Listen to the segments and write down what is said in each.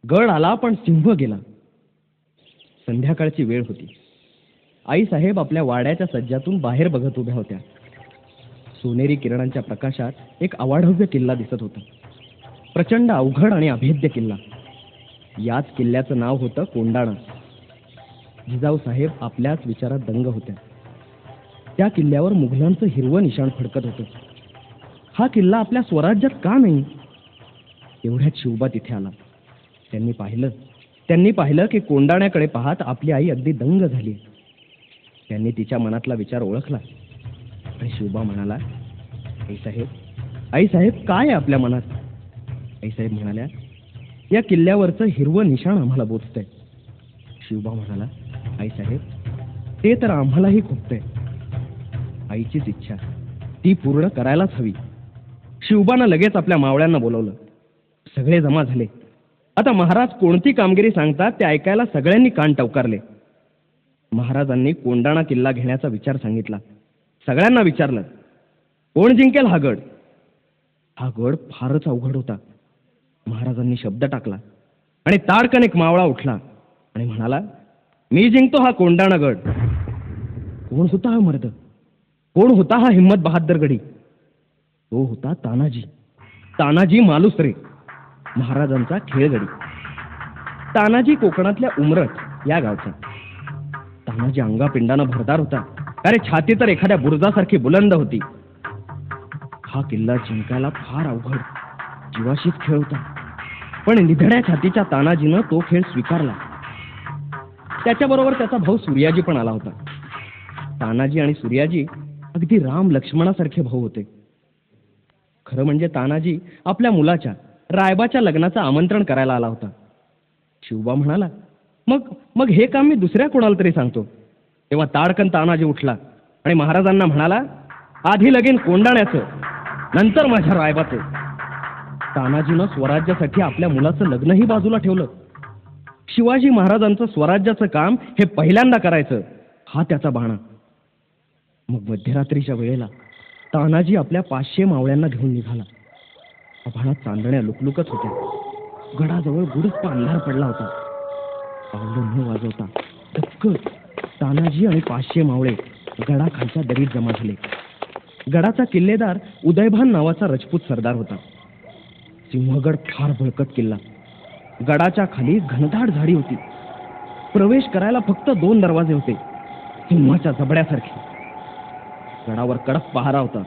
गड आला पण सिंह गेला. संध्याकाळची वेळ होती. आईसाहेब आपल्या वाड्याच्या सज्जातून बाहेर बघत उभ्या होत्या. सोनेरी किरणांच्या प्रकाशात एक अवाढव्य किल्ला दिसत होता. प्रचंड अवघड आणि अभेद्य किल्ला. याच किल्ल्याचं नाव होतं कोंडाणा. जिजाऊ साहेब आपल्याच विचारात दंग होत्या. त्या किल्ल्यावर मुघलांचं हिरवं निशाण फडकत होतं. हा किल्ला आपल्या स्वराज्यात का नाही? एवढ्यात शिवबा तिथे आला. त्यांनी पाहिलं की कोंडाण्याकडे पाहत आपली आई अगदी दंग झाली. त्यांनी तिच्या मनातला विचार ओळखला आणि शिवबा म्हणाला, आईसाहेब काय आहे आपल्या मनात? आईसाहेब म्हणाल्या, या किल्ल्यावरचं हिरवं निशाण आम्हाला बोचतंय. शिवबा म्हणाला, आईसाहेब ते तर आम्हालाही खुपतंय. आईचीच इच्छा ती पूर्ण करायलाच हवी. शिवबानं लगेच आपल्या मावळ्यांना बोलवलं. सगळे जमा झाले. आता महाराज कोणती कामगिरी सांगतात ते ऐकायला सगळ्यांनी कान टवकारले. महाराजांनी कोंडाणा किल्ला घेण्याचा विचार सांगितला. सगळ्यांना विचारलं, कोण जिंकेल हा गड? हा गड फारच अवघड होता. महाराजांनी शब्द टाकला आणि ताडकन एक मावळा उठला आणि म्हणाला, मी जिंकतो हा कोंडाणा गड. कोण होता हा मर्द? कोण होता हा हिम्मत बहादर गडी? तो होता तानाजी मालुसरे, महाराजांचा खेळगडी. तानाजी कोकणातल्या उमरठ या गावचा. तानाजी अंगापिंडानं भरदार होता. अरे छाती तर एखाद्या बुरुजासारखी बुलंद होती. हा किल्ला जिंकायला फार अवघड जीवाशीच खेळ होता. पण निधड्या छातीच्या तानाजीनं तो खेळ स्वीकारला. त्याच्याबरोबर त्याचा भाऊ सूर्याजी पण आला होता. तानाजी आणि सूर्याजी अगदी राम लक्ष्मणासारखे भाऊ होते. खरं म्हणजे तानाजी आपल्या मुलाच्या रायबाच्या लग्नाचं आमंत्रण करायला आला होता. शिवबा म्हणाला, मग हे काम मी दुसऱ्या कोणाला तरी सांगतो. तेव्हा ताडकन तानाजी उठला आणि महाराजांना म्हणाला, आधी लगीन कोंडाण्याचं, नंतर माझ्या रायबाचं. तानाजीनं स्वराज्यासाठी आपल्या मुलाचं लग्नही बाजूला ठेवलं. शिवाजी महाराजांचं स्वराज्याचं काम हे पहिल्यांदा करायचं हा त्याचा बाणा. मग मध्यरात्रीच्या वेळेला तानाजी आपल्या 500 मावळ्यांना घेऊन निघाला. आभाळात चांदण्या लुकलुकत होत्या. गडाजवळ गुडूप अंधार पडला होता. पावलं न वाजवता धक्कन तानाजी आणि 500 मावळे गडाखालच्या दरीत जमा झाले. गडाचा किल्लेदार उदयभान नावाचा राजपूत सरदार होता. सिंहगड फार बळकट किल्ला. गडाच्या खाली घनदाट झाडी होती. प्रवेश करायला फक्त 2 दरवाजे होते, सिंहाच्या जबड्यासारखे. गडावर कडक पहारा होता.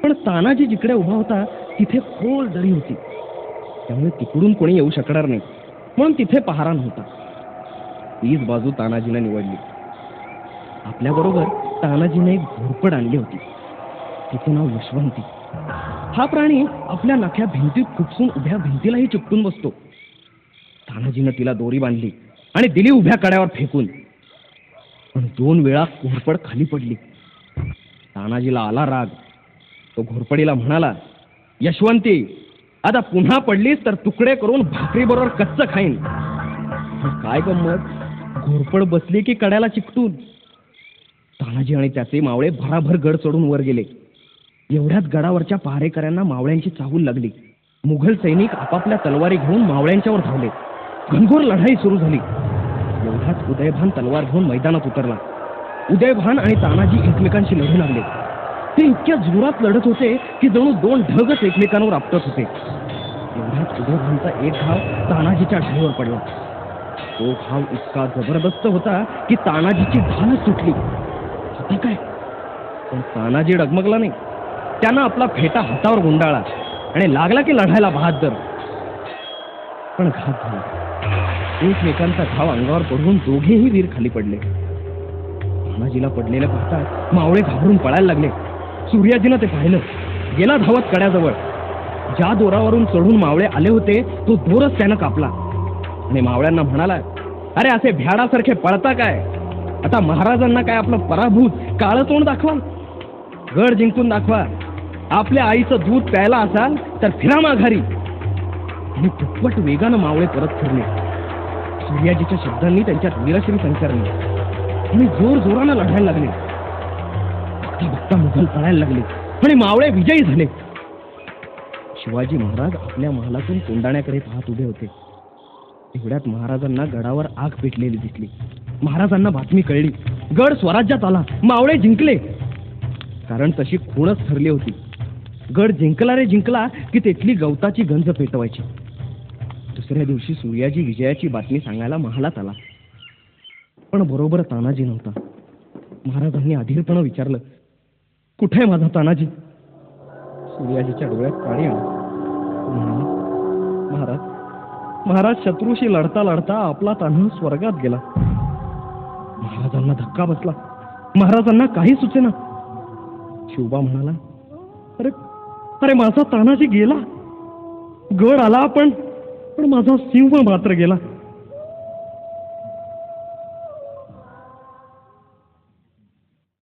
पण तानाजी जिकडे उभा होता तिथे खोल दरी होती. त्यामुळे तिकडून कोणी येऊ शकणार नाही, म्हणून तिथे पहारा नव्हता. तीच बाजू तानाजीने निवडली. आपल्याबरोबर तानाजीने एक घोरपड आणली होती. तिचे नाव यशवंती. हा प्राणी आपल्या नख्या भिंतीत खुपसून उभ्या भिंतीलाही चिपटून बसतो. तानाजीनं तिला दोरी बांधली आणि दिली उभ्या कड्यावर फेकून. पण 2 वेळा घोरपड खाली पडली. तानाजीला आला राग. तो घोरपडीला म्हणाला, यशवंती, आता पुन्हा पडलीस तर तुकडे करून भाकरी बरोबर कच्च खाईन. काय गंमत, घोरपड बसली की कड्याला चिकटून. तानाजी आणि त्याचे मावळे भराभर गड चढून वर गेले. एवढ्याच गडावरच्या पहारेकऱ्यांना मावळ्यांची चाहूल लागली. मुघल सैनिक आपापल्या तलवारी घेऊन मावळ्यांच्यावर धावले. घनघोर लढाई सुरू झाली. एवढ्याच उदयभान तलवार घेऊन मैदानात उतरला. उदयभान आणि तानाजी एकमेकांशी लढू लागले. ते इतक्या जोरात लढत होते की जणू 2 ढगच एकमेकांवर आपटत होते. एवढ्यात उदयभानचा एक घाव तानाजीच्या ढाईवर पडला. तो घाव इतका जबरदस्त होता की तानाजीची धानच सुटली. आता काय? पण तानाजी डगमगला नाही. त्यानं आपला फेटा हातावर गुंडाळला आणि लागला की लढायला बहादर. पण घात झाला. एकमेकांचा घाव अंगावर पडून दोघेही वीर खाली पडले. तानाजीला पडलेलं पाहता मावळे घाबरून पळायला लागले. सूर्याजीनं ते पाहिलं. गेला धावत कड्याजवळ. ज्या दोरावरून चढून मावळे आले होते तो दोरच त्यानं कापला आणि मावळ्यांना म्हणाला, अरे असे भ्याडासारखे पळता काय? आता महाराजांना काय आपलं पराभूत काळं तोंड दाखवा? गड जिंकून दाखवा. आपल्या आईचं दूध प्यायला असाल तर फिरा माघारी. आणि दुप्पट वेगानं मावळे परत फिरले. सूर्याजीच्या शब्दांनी त्यांच्यात वीरश्री संचारली आणि जोर जोरानं लढायला लागले. बघता बघता मुघल पळायला लागले आणि मावळे विजयी झाले. शिवाजी महाराज आपल्या महालातून कोंडाण्याकडे पाहत उभे होते. एवढ्यात महाराजांना गडावर आग पेटलेली दिसली. महाराजांना बातमी कळली. गड स्वराज्यात आला, मावळे जिंकले. कारण तशी खूणच ठरली होती. गड जिंकला रे जिंकला की तेथली गवताची गंज पेटवायची. दुसऱ्या दिवशी सूर्याजी विजयाची बातमी सांगायला महालात आला. पण बरोबर तानाजी नव्हता. महाराजांनी अधीरपणे विचारलं, कुठे माझा तानाजी? सूर्याजीच्या डोळ्यात पाणी आलं. महाराज महाराज शत्रूशी लढता लढता आपला तान्हा स्वर्गात गेला. महाराजांना धक्का बसला. महाराजांना काही सुचेना. शिवबा म्हणाला, अरे अरे माझा तानाजी गेला. गड आला पण माझा सिंह मात्र गेला.